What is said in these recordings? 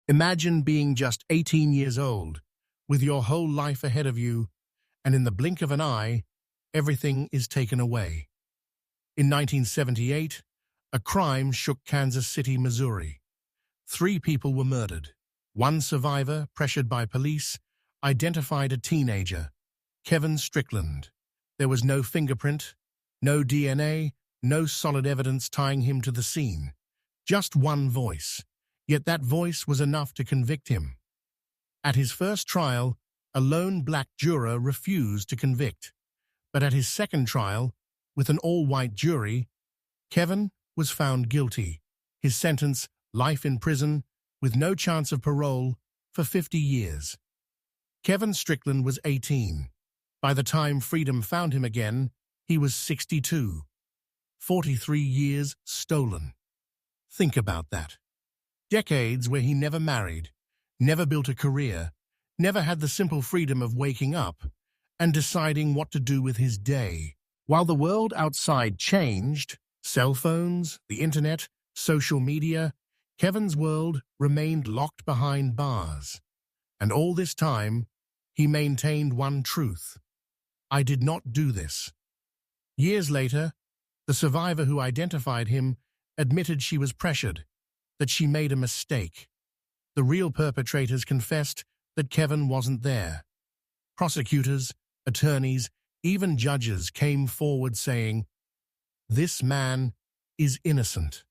Imagine being just 18 years old, with your whole life ahead of you, and in the blink of an eye, everything is taken away. In 1978, a crime shook Kansas City, Missouri. 3 people were murdered. One survivor, pressured by police, identified a teenager, Kevin Strickland. There was no fingerprint, no DNA, no solid evidence tying him to the scene. Just one voice, yet that voice was enough to convict him. At his first trial, a lone black juror refused to convict. But at his second trial, with an all-white jury, Kevin was found guilty. His sentence, life in prison, with no chance of parole, for 50 years. Kevin Strickland was 18. By the time freedom found him again, he was 62. 43 years stolen. Think about that. Decades where he never married, never built a career, never had the simple freedom of waking up and deciding what to do with his day. While the world outside changed, cell phones, the internet, social media, Kevin's world remained locked behind bars. And all this time, he maintained one truth. I did not do this. Years later, the survivor who identified him admitted she was pressured, that she made a mistake. The real perpetrators confessed that Kevin wasn't there. Prosecutors, attorneys, even judges came forward saying, "This man is innocent."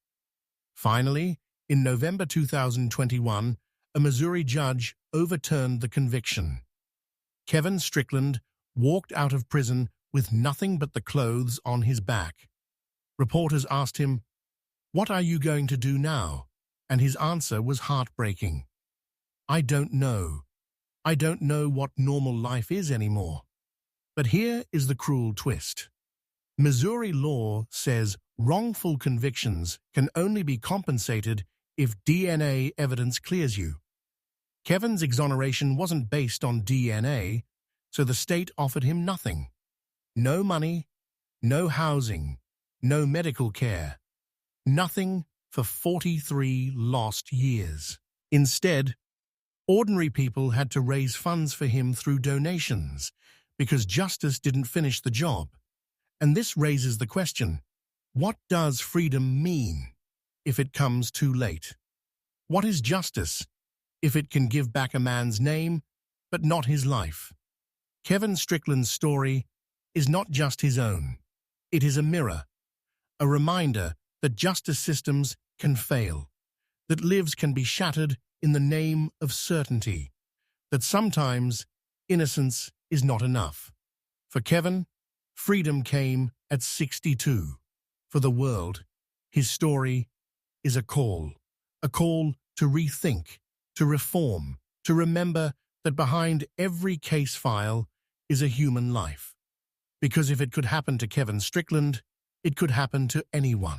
Finally, in November 2021, a Missouri judge overturned the conviction. Kevin Strickland walked out of prison with nothing but the clothes on his back. Reporters asked him, "What are you going to do now?" And his answer was heartbreaking. "I don't know. I don't know what normal life is anymore." But here is the cruel twist. Missouri law says wrongful convictions can only be compensated if DNA evidence clears you. Kevin's exoneration wasn't based on DNA, so the state offered him nothing. No money, no housing, no medical care. Nothing for 43 lost years. Instead, ordinary people had to raise funds for him through donations because justice didn't finish the job. And this raises the question, what does freedom mean if it comes too late? What is justice if it can give back a man's name but not his life? Kevin Strickland's story is not just his own. It is a mirror, a reminder that justice systems can fail, that lives can be shattered in the name of certainty, that sometimes innocence is not enough. For Kevin, freedom came at 62. For the world, his story is a call to rethink, to reform, to remember that behind every case file is a human life. Because if it could happen to Kevin Strickland, it could happen to anyone.